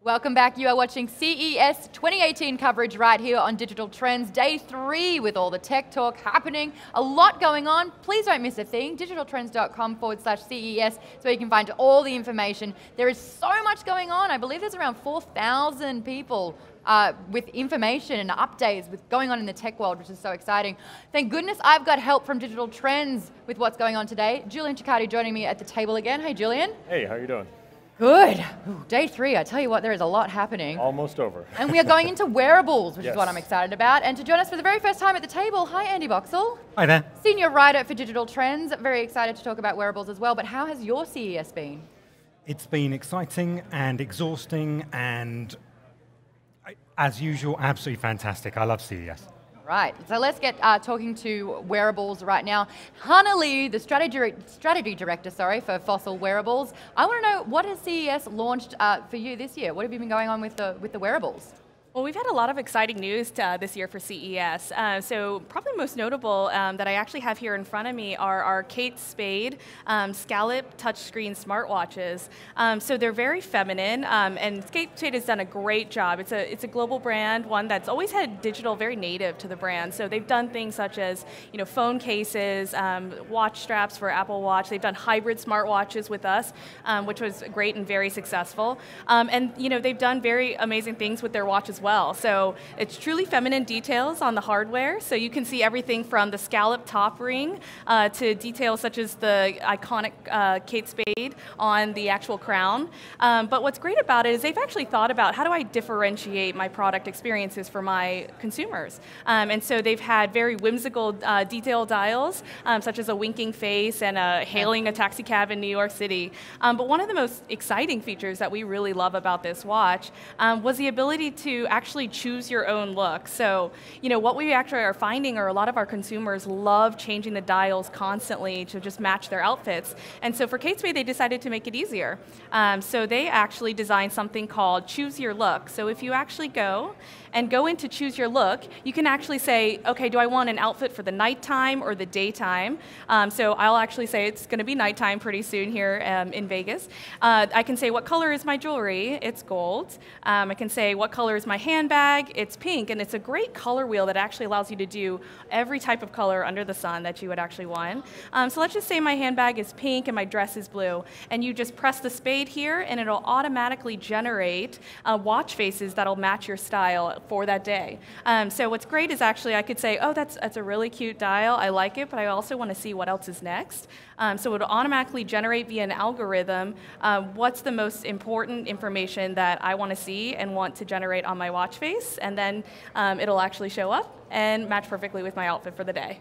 Welcome back. You are watching CES 2018 coverage right here on Digital Trends, day 3 with all the tech talk happening. A lot going on. Please don't miss a thing. digitaltrends.com/CES is where you can find all the information. There is so much going on. I believe there's around 4,000 people with information and updates with going on in the tech world, which is so exciting. Thank goodness I've got help from Digital Trends with what's going on today. Julian joining me at the table again. Hey, Julian. Hey, how you doing? Good. Ooh, day 3, I tell you what, there is a lot happening. Almost over. And we are going into wearables, which Yes. is what I'm excited about. And to join us for the very first time at the table, hi Andy Boxall. Hi there. Senior writer for Digital Trends. Very excited to talk about wearables as well, but how has your CES been? It's been exciting and exhausting and, as usual, absolutely fantastic. I love CES. Right, so let's get talking to wearables right now. Hannah Lee, the strategy director, for Fossil Wearables. I want to know, what has CES launched for you this year? What have you been going on with the wearables? Well, we've had a lot of exciting news this year for CES. So probably most notable that I actually have here in front of me are our Kate Spade Scalloped touchscreen smartwatches. So they're very feminine, and Kate Spade has done a great job. It's a global brand, one that's always had digital very native to the brand. So they've done things such as phone cases, watch straps for Apple Watch. They've done hybrid smartwatches with us, which was great and very successful. And they've done very amazing things with their watch as well. So it's truly feminine details on the hardware. So you can see everything from the scallop top ring to details such as the iconic Kate Spade on the actual crown. But what's great about it is they've actually thought about, how do I differentiate my product experiences for my consumers? And so they've had very whimsical detail dials, such as a winking face and hailing a taxi cab in New York City. But one of the most exciting features that we really love about this watch was the ability to actually choose your own look. So, what we actually are finding are a lot of our consumers love changing the dials constantly to just match their outfits. And so for Kate Spade, they decided to make it easier. So they actually designed something called Choose Your Look. So if you actually go into Choose Your Look, you can actually say, okay, do I want an outfit for the nighttime or the daytime? So I'll actually say it's going to be nighttime pretty soon here in Vegas. I can say, what color is my jewelry? It's gold. I can say, what color is my handbag? It's pink. And it's a great color wheel that actually allows you to do every type of color under the sun that you would actually want. So let's just say my handbag is pink and my dress is blue. And you just press the spade here, and it'll automatically generate watch faces that'll match your style for that day. So what's great is actually I could say, oh, that's a really cute dial, I like it, but I also want to see what else is next. So it'll automatically generate via an algorithm what's the most important information that I want to see and want to generate on my watch face, and then it'll actually show up and match perfectly with my outfit for the day.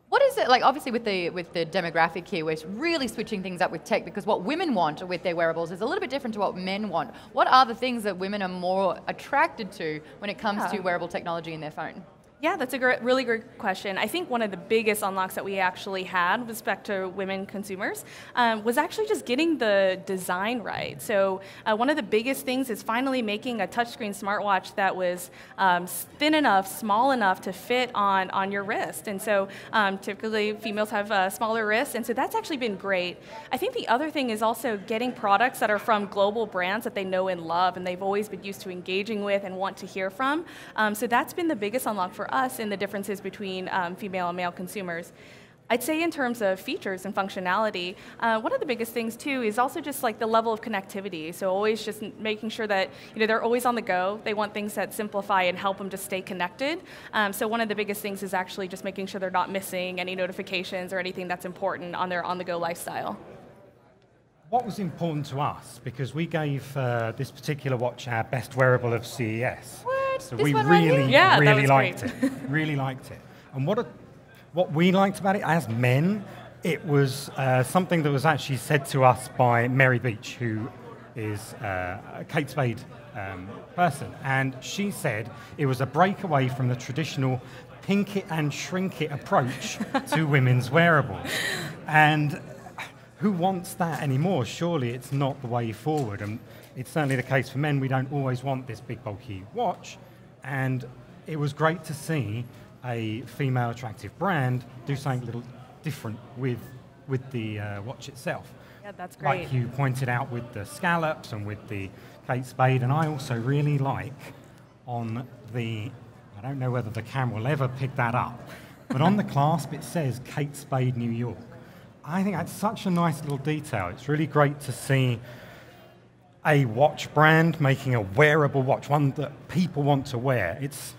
What is it like? Obviously, with the demographic here, we're really switching things up with tech, because what women want with their wearables is a little bit different to what men want. What are the things that women are more attracted to when it comes to wearable technology in their phone? Yeah, that's a really great question. I think one of the biggest unlocks that we actually had with respect to women consumers was actually just getting the design right. So one of the biggest things is finally making a touchscreen smartwatch that was thin enough, small enough to fit on your wrist. And so typically females have smaller wrists, and so that's actually been great. I think the other thing is also getting products that are from global brands that they know and love, and they've always been used to engaging with and want to hear from. So that's been the biggest unlock for us in the differences between female and male consumers. I'd say in terms of features and functionality, one of the biggest things too is also just like the level of connectivity. So always just making sure that they're always on the go. They want things that simplify and help them just stay connected. So one of the biggest things is actually just making sure they're not missing any notifications or anything that's important on their on-the-go lifestyle. What was important to us, because we gave this particular watch our best wearable of CES. What? So This we one right really, here? really liked it. Really liked it. And what we liked about it as men, it was something that was actually said to us by Mary Beach, who is a Kate Spade person. And she said it was a breakaway from the traditional pink it and shrink it approach to women's wearables. And who wants that anymore? Surely it's not the way forward. And it's certainly the case for men. We don't always want this big, bulky watch. And it was great to see a female attractive brand do something a little different with the watch itself. Yeah, that's great. Like you pointed out with the scallops and with the Kate Spade, and I also really like on the, I don't know whether the camera will ever pick that up, but on the clasp it says Kate Spade, New York. I think that's such a nice little detail. It's really great to see a watch brand making a wearable watch, one that people want to wear. It's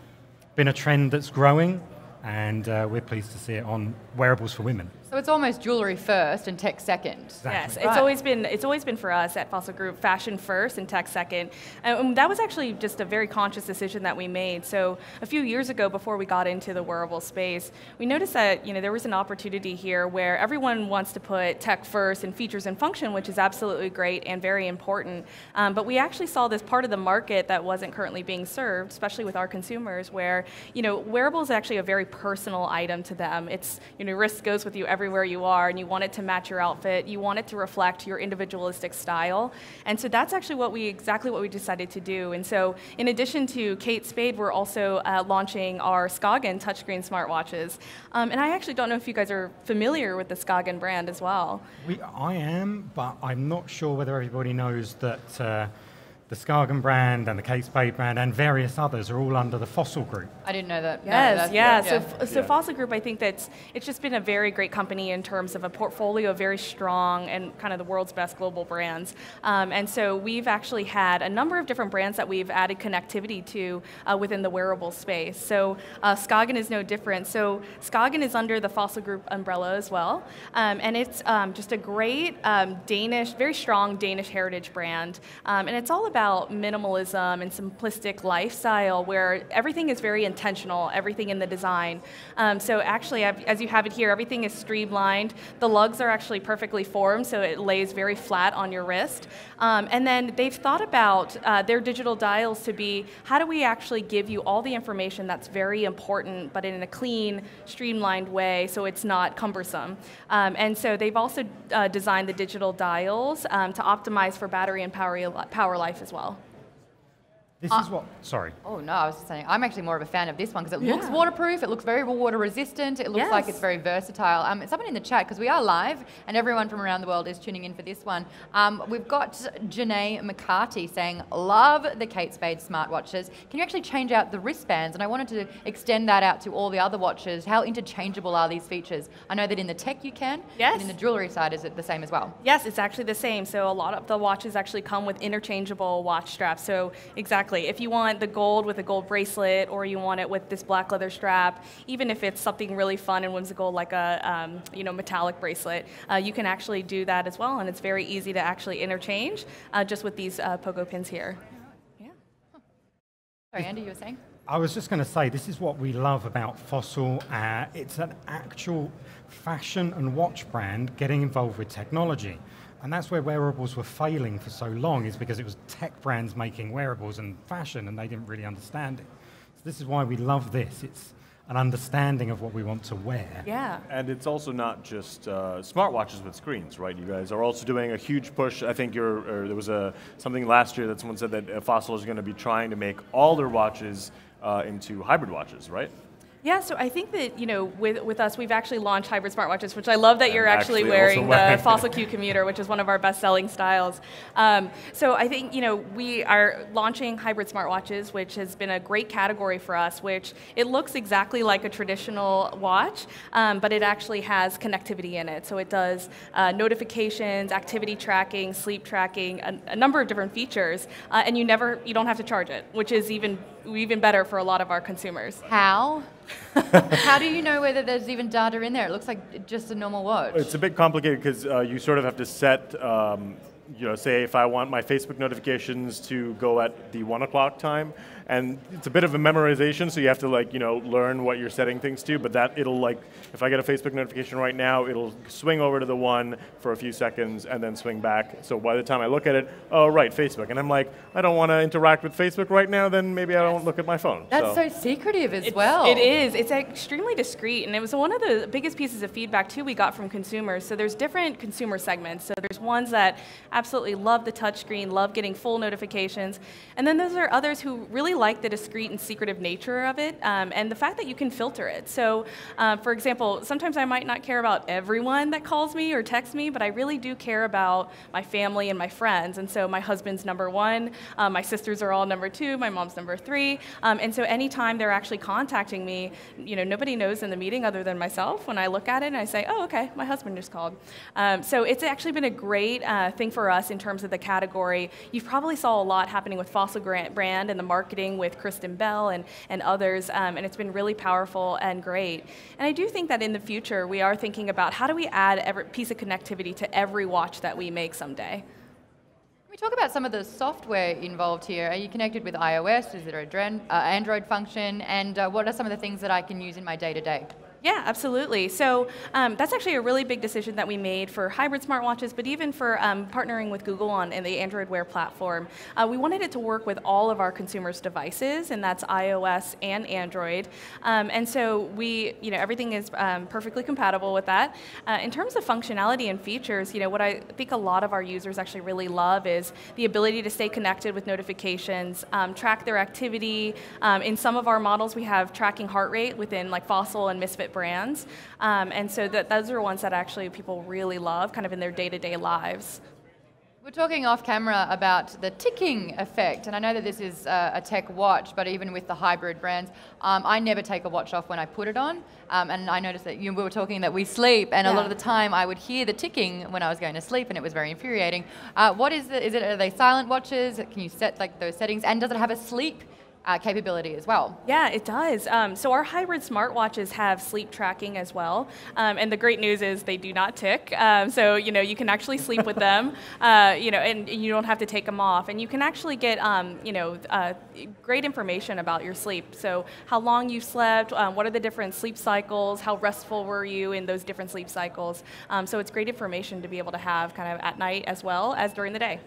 been a trend that's growing, and we're pleased to see it on wearables for women. So it's almost jewelry first and tech second. Exactly. Yes, Right. it's always been for us at Fossil Group, fashion first and tech second. And that was actually just a very conscious decision that we made. So a few years ago, before we got into the wearable space, we noticed that there was an opportunity here where everyone wants to put tech first and features and function, which is absolutely great and very important. But we actually saw this part of the market that wasn't currently being served, especially with our consumers, where wearables is actually a very personal item to them. It's wrist goes with you everywhere you are, and you want it to match your outfit. You want it to reflect your individualistic style. And so that's actually exactly what we decided to do. And so in addition to Kate Spade, we're also launching our Skagen touchscreen smartwatches. And I actually don't know if you guys are familiar with the Skagen brand as well. I am, but I'm not sure whether everybody knows that the Skagen brand and the Kate Spade brand and various others are all under the Fossil Group. I didn't know that. Yes, No, yeah. So Fossil Group, I think it's just been a very great company in terms of a portfolio of very strong and kind of the world's best global brands. And so we've actually had a number of different brands that we've added connectivity to within the wearable space. So Skagen is no different. So Skagen is under the Fossil Group umbrella as well. And it's just a great Danish, very strong Danish heritage brand. And it's all about minimalism and simplistic lifestyle where everything is very intentional, everything in the design. So actually, as you have it here, everything is streamlined. The lugs are actually perfectly formed, so it lays very flat on your wrist. And then they've thought about their digital dials to be, how do we actually give you all the information that's very important, but in a clean, streamlined way so it's not cumbersome. And so they've also designed the digital dials to optimize for battery and power life as well. This is what, sorry. Oh no, I was just saying, I'm actually more of a fan of this one because it looks waterproof, it looks very water resistant, it looks like it's very versatile. Someone in the chat, because we are live and everyone from around the world is tuning in for this one. We've got Janae McCarthy saying, love the Kate Spade smartwatches. Can you actually change out the wristbands? And I wanted to extend that out to all the other watches. How interchangeable are these features? I know that in the tech you can, and in the jewelry side is it the same as well? Yes, it's actually the same. So a lot of the watches actually come with interchangeable watch straps. So exactly. If you want the gold with a gold bracelet, or you want it with this black leather strap, even if it's something really fun and whimsical like a metallic bracelet, you can actually do that as well, and it's very easy to actually interchange just with these pogo pins here. Yeah. Sorry, Andy, you were saying? I was just going to say, this is what we love about Fossil. It's an actual fashion and watch brand getting involved with technology. And that's where wearables were failing for so long, is because it was tech brands making wearables and fashion, and they didn't really understand it. So this is why we love this. It's an understanding of what we want to wear. Yeah. And it's also not just smartwatches with screens, right? You guys are also doing a huge push. I think there was something last year that someone said that Fossil is going to be trying to make all their watches into hybrid watches, right? Yeah, so I think that, with us, we've actually launched hybrid smartwatches, which I love that you're actually wearing the Fossil Q Commuter, which is one of our best-selling styles. So I think, we are launching hybrid smartwatches, which has been a great category for us, which it looks exactly like a traditional watch, but it actually has connectivity in it. So it does notifications, activity tracking, sleep tracking, a number of different features, and you don't have to charge it, which is even better for a lot of our consumers. How? How do you know whether there's even data in there? It looks like just a normal watch. It's a bit complicated because you sort of have to set, say if I want my Facebook notifications to go at the 1 o'clock time, and it's a bit of a memorization, so you have to learn what you're setting things to, but that it'll if I get a Facebook notification right now, it'll swing over to the 1 for a few seconds and then swing back. So by the time I look at it, oh right, Facebook. And I'm like, I don't want to interact with Facebook right now, then maybe I don't look at my phone. That's so secretive as well. It is. It's extremely discreet, and it was one of the biggest pieces of feedback too we got from consumers. So there's different consumer segments. So there's ones that absolutely love the touchscreen, love getting full notifications, and then there are others who really like the discreet and secretive nature of it, and the fact that you can filter it. So, for example, sometimes I might not care about everyone that calls me or texts me, but I really do care about my family and my friends. And so my husband's number 1, my sisters are all number 2, my mom's number 3, and so anytime they're actually contacting me, nobody knows in the meeting other than myself. When I look at it and I say, oh, okay, my husband just called. So it's actually been a great thing for us in terms of the category. You've probably saw a lot happening with Fossil brand and the marketing with Kristen Bell and others, and it's been really powerful and great. And I do think that in the future, we are thinking about how do we add every piece of connectivity to every watch that we make someday. Can we talk about some of the software involved here? Are you connected with iOS? Is there an Android function? And what are some of the things that I can use in my day-to-day? Yeah, absolutely. So that's actually a really big decision that we made for hybrid smartwatches, but even for partnering with Google in the Android Wear platform. We wanted it to work with all of our consumers' devices, and that's iOS and Android. And so everything is perfectly compatible with that. In terms of functionality and features, what I think a lot of our users actually really love is the ability to stay connected with notifications, track their activity. In some of our models, we have tracking heart rate within like Fossil and Misfit brands, and so those are ones that actually people really love kind of in their day-to-day lives. We're talking off camera about the ticking effect, and I know that this is a tech watch, but even with the hybrid brands, I never take a watch off when I put it on, and I noticed that we were talking that we sleep, and a lot of the time I would hear the ticking when I was going to sleep, and it was very infuriating. What is it? Are they silent watches? Can you set like those settings, and does it have a sleep capability as well? Yeah, it does. So our hybrid smartwatches have sleep tracking as well, and the great news is they do not tick. So you can actually sleep with them, and you don't have to take them off, and you can actually get great information about your sleep. So how long you slept, what are the different sleep cycles, how restful were you in those different sleep cycles. So it's great information to be able to have kind of at night as well as during the day.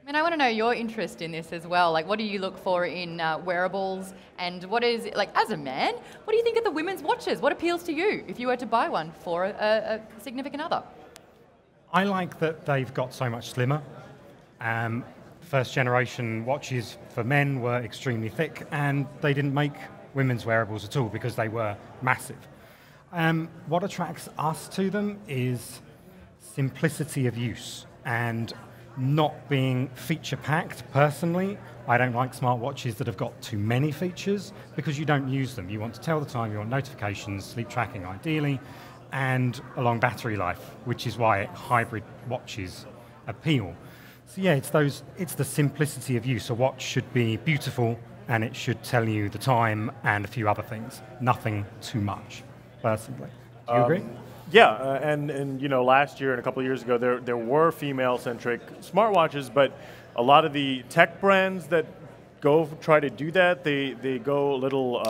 And I want to know your interest in this as well. Like, what do you look for in wearables? And what is, like, as a man, what do you think of the women's watches? What appeals to you if you were to buy one for a significant other? I like that they've got so much slimmer. First generation watches for men were extremely thick, and they didn't make women's wearables at all because they were massive. What attracts us to them is simplicity of use and not being feature-packed. Personally, I don't like smartwatches that have got too many features because you don't use them. You want to tell the time, you want notifications, sleep tracking ideally, and a long battery life, which is why hybrid watches appeal. So yeah, it's the simplicity of use. A watch should be beautiful and it should tell you the time and a few other things. Nothing too much, personally. Do you agree? Yeah, and last year and a couple of years ago, there were female-centric smartwatches, but a lot of the tech brands that try to do that, they go a little,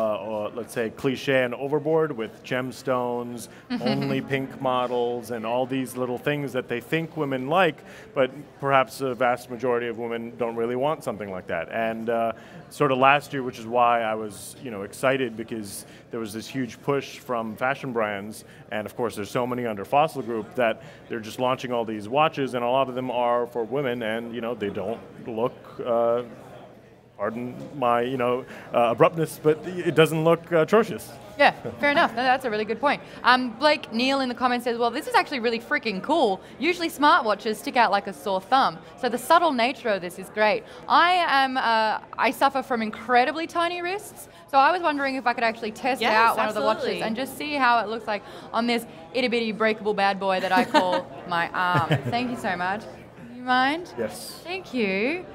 let's say, cliche and overboard with gemstones, only pink models, and all these little things that they think women like, but perhaps a vast majority of women don't really want something like that. And sort of last year, which is why I was excited, because there was this huge push from fashion brands, and of course there's so many under Fossil Group that they're just launching all these watches, and a lot of them are for women, and they don't look pardon my abruptness, but it doesn't look atrocious. Yeah, fair enough. No, that's a really good point. Blake Neal in the comments says, well, this is actually really freaking cool. Usually smartwatches stick out like a sore thumb. So the subtle nature of this is great. I suffer from incredibly tiny wrists. So I was wondering if I could actually test out one of the watches and just see how it looks like on this itty bitty breakable bad boy that I call my arm. Thank you so much. You mind? Yes. Thank you.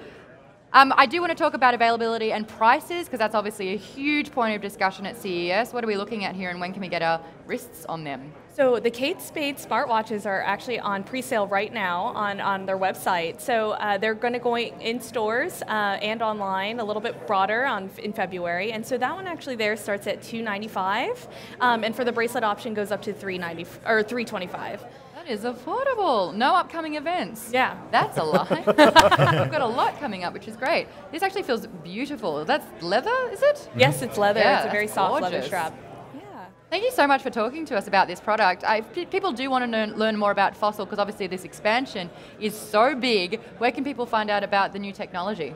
I do want to talk about availability and prices, because that's obviously a huge point of discussion at CES. What are we looking at here, and when can we get our wrists on them? So the Kate Spade smartwatches are actually on pre-sale right now on their website. So they're going to go in stores and online a little bit broader in February. And so that one actually there starts at $295, and for the bracelet option goes up to $390 or $325. That is affordable. No upcoming events. Yeah. That's a lie. We've got a lot coming up, which is great. This actually feels beautiful. That's leather, is it? Yes, it's leather. Yeah, it's a very soft leather gorgeous. strap. Thank you so much for talking to us about this product. People do want to learn more about Fossil, because obviously this expansion is so big. Where can people find out about the new technology?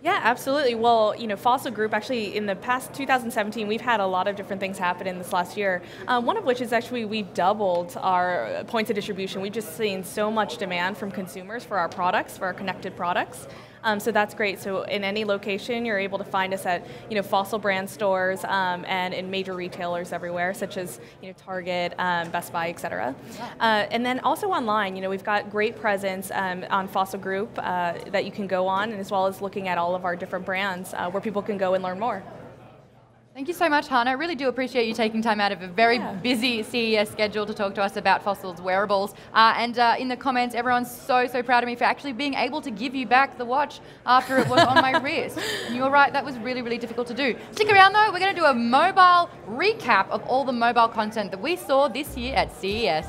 Yeah, absolutely. Well, Fossil Group actually in the past 2017, we've had a lot of different things happen in this last year. One of which is actually we've doubled our points of distribution. We've just seen so much demand from consumers for our products, for our connected products. So that's great. So in any location, you're able to find us at Fossil brand stores and in major retailers everywhere, such as Target, Best Buy, etc. And then also online, we've got great presence on Fossil Group that you can go on, and as well as looking at all of our different brands where people can go and learn more. Thank you so much, Hannah. I really do appreciate you taking time out of a very busy CES schedule to talk to us about Fossil's wearables. And in the comments, everyone's so proud of me for actually being able to give you back the watch after it was on my wrist. And you're right, that was really difficult to do. Stick around though, we're going to do a mobile recap of all the mobile content that we saw this year at CES.